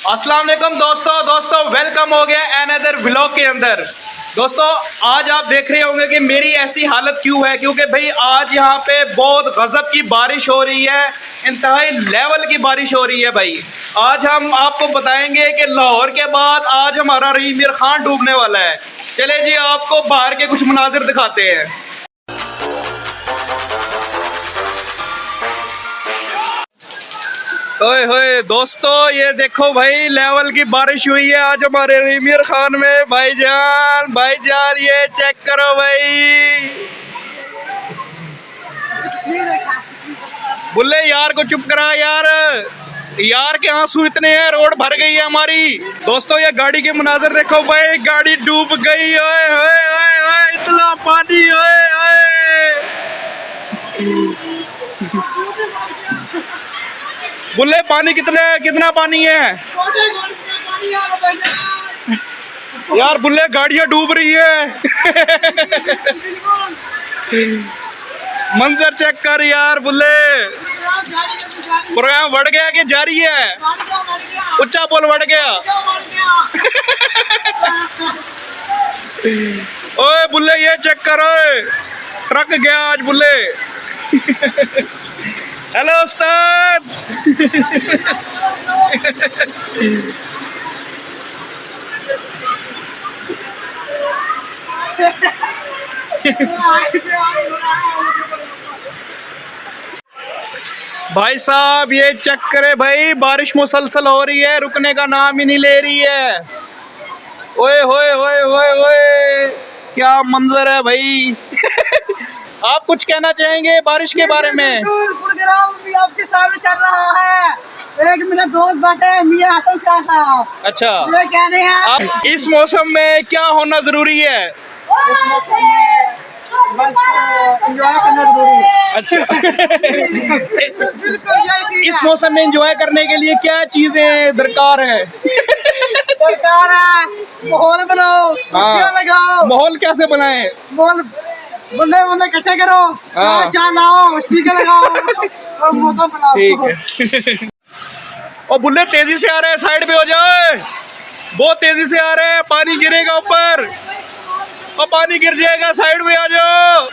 अस्सलाम वालेकुम दोस्तों वेलकम हो गया अनदर व्लॉग के अंदर। दोस्तों आज आप देख रहे होंगे कि मेरी ऐसी हालत क्यों है, क्योंकि भाई आज यहाँ पे बहुत गजब की बारिश हो रही है, इंतहाई लेवल की बारिश हो रही है भाई। आज हम आपको बताएंगे कि लाहौर के बाद आज हमारा रीमियर खान डूबने वाला है। चले जी आपको बाहर के कुछ मनाजिर दिखाते हैं। ओए होए दोस्तों, ये देखो भाई लेवल की बारिश हुई है आज हमारे रीमियर खान में। भाईजान ये चेक करो भाई। बुल्ले यार को चुप करा यार के आंसू इतने हैं, रोड भर गई है हमारी। दोस्तों ये गाड़ी के मुनाजर देखो भाई, गाड़ी डूब गई। ओए होए होए होए इतना पानी, ओए होए। बुल्ले पानी कितना पानी है यार? बुल्ले गाड़ियां डूब रही है। मंजर चेक कर यार बुल्ले, प्रोग्राम बढ़ गया कि जारी है? उच्चा पुल बढ़ गया। ओए बुल्ले ये चेक करो, ट्रक गया आज बुल्ले। हेलो उस्ताद। भाई साहब ये चेक करे भाई, बारिश मुसलसल हो रही है, रुकने का नाम ही नहीं ले रही है। ओए होए होए होए होए क्या मंजर है भाई। आप कुछ कहना चाहेंगे बारिश के बारे में? प्रोग्राम भी आपके सामने चल रहा है। एक मेरा दोस्त बैठे मियां हसन शाह साहब। अच्छा, ये कह रहे हैं आप इस मौसम में क्या होना जरूरी है? एंजॉय करना जरूरी है। अच्छा। बिल्कुल इस मौसम में एंजॉय करने के लिए क्या चीजें दरकार है? सरकार है, माहौल बनाओ, हाँ। लगाओ। माहौल कैसे बनाए? माहौल बंदे इकट्ठे करो, हाँ। चाय लाओ, स्पीकर लगाओ और मौसम बनाओ। ठीक है। और बुल्ले तेजी से आ रहे हैं, साइड पे हो जाए। बहुत तेजी से आ रहे हैं, पानी गिरेगा ऊपर और पानी गिर जाएगा, साइड में आ जाओ।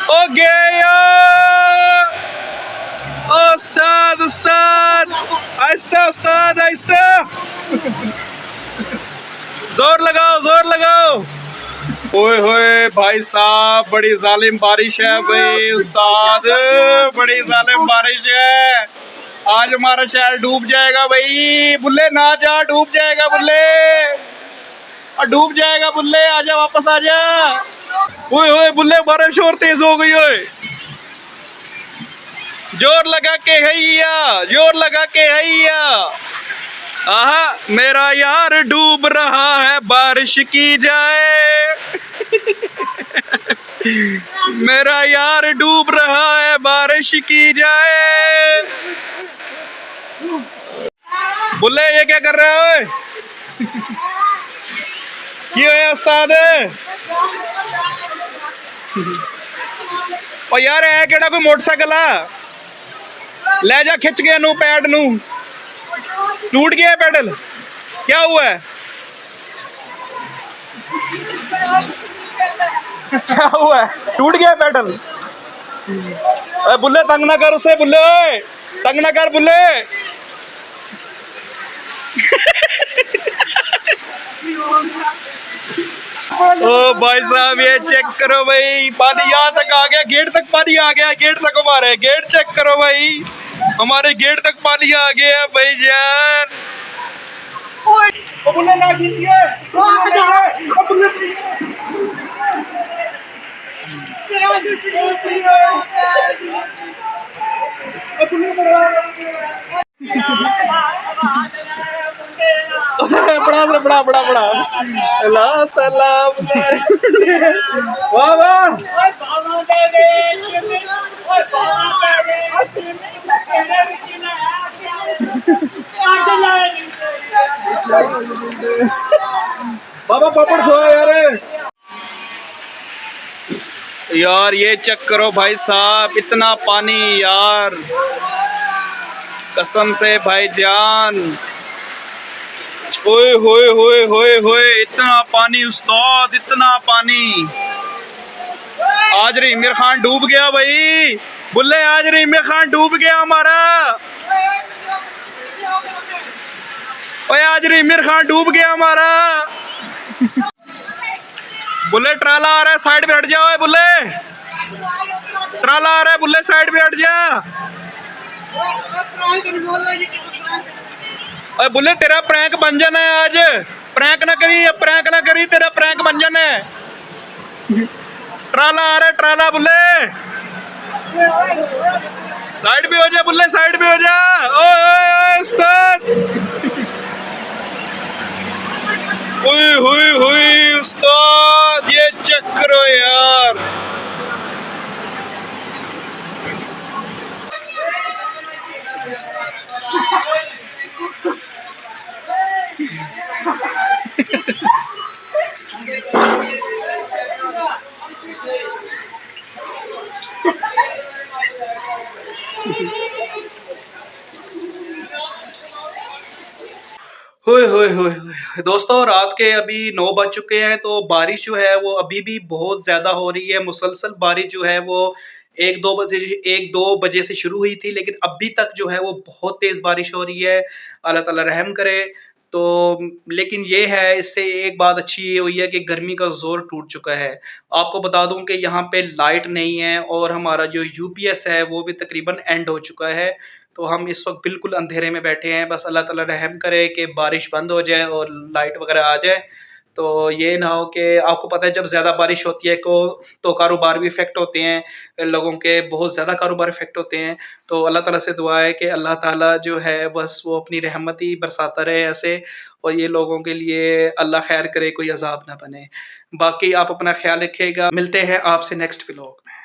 ओ गया उस्ताद आहिस्ता उस्ताद आहिस्ता। जोर लगाओ। ओए होए भाई साहब बड़ी जालिम बारिश है भाई उस्ताद, बड़ी जालिम बारिश है। आज हमारा शहर डूब जाएगा भाई। बुल्ले ना जा, डूब जाएगा बुल्ले, और डूब जाएगा बुल्ले, आजा वापस आजा। ओए होए बुल्ले बारिश और तेज हो गई। ओए जोर लगा के हैया। आहा मेरा यार डूब रहा है, बारिश की जाए। मेरा यार डूब रहा है, बारिश की जाए। बुल्ले ये क्या कर रहे हो? क्यों है उस्ताद? ओ यार है केड़ा कोई मोटरसाइकिल है? ले जा खिंच के नू, पैड नू टूट गया है पैडल, क्या हुआ है? क्या हुआ है? टूट गया पैडल। बुल्ले तंग ना कर उसे, बुल्ले तंग ना कर बुल्ले। ओ भाई साहब ये चेक करो भाई, पानी यहाँ तक आ गया, गेट तक पानी आ गया, गेट तक हमारे गेट चेक करो भाई, हमारे गेट तक पानी आ गया भाई जान। बुल्ले ना कीजिए। बड़ा ला सलाम। वाह वाह। बाबा पापड़ खोया यार ये चेक करो भाई साहब, इतना पानी यार, कसम से भाईजान ओए होए होए होए होए, इतना पानी उस्ताद, इतना पानी। आज रीमिर खान डूब गया भाई, बुल्ले आज रीमिर खान डूब गया हमारा। ओए आज रीमिर खान डूब गया हमारा। बुल्ले ट्राला आ रहा है, साइड पे हट जाओ। ओए बुल्ले ट्राला आ रहा है, बुल्ले साइड पे हट जा। ओए बुल्ले तेरा प्रैंक बन जाना है आज, प्रैंक ना करी, तेरा प्रैंक बन जाना है। ट्राला आ रहा है, ट्राला बुल्ले साइड पे हो जा, बुल्ले साइड पे हो जा। ओए ओए ओए उस्ताद, ओए होए होए उस्ताद, ये चेक करो यार। होए होए होए होए। दोस्तों रात के अभी 9 बज चुके हैं, तो बारिश जो है वो अभी भी बहुत ज़्यादा हो रही है। मुसलसल बारिश जो है वो 1-2 बजे से शुरू हुई थी, लेकिन अभी तक जो है वो बहुत तेज़ बारिश हो रही है। अल्लाह ताला रहम करे। तो लेकिन ये है, इससे एक बात अच्छी ये हुई है कि गर्मी का ज़ोर टूट चुका है। आपको बता दूं कि यहाँ पे लाइट नहीं है और हमारा जो यूपीएस है वो भी तकरीबन एंड हो चुका है। तो हम इस वक्त बिल्कुल अंधेरे में बैठे हैं। बस अल्लाह ताला रहम करे कि बारिश बंद हो जाए और लाइट वगैरह आ जाए। तो ये ना हो कि आपको पता है जब ज़्यादा बारिश होती है को तो कारोबार भी इफ़ेक्ट होते हैं, लोगों के बहुत ज़्यादा कारोबार इफ़ेक्ट होते हैं। तो अल्लाह ताला से दुआ है कि अल्लाह ताला जो है बस वो अपनी रहमत ही बरसाता रहे ऐसे, और ये लोगों के लिए अल्लाह खैर करे, कोई अज़ाब ना बने। बाकी आप अपना ख्याल रखिएगा, मिलते हैं आपसे नेक्स्ट व्लॉग में।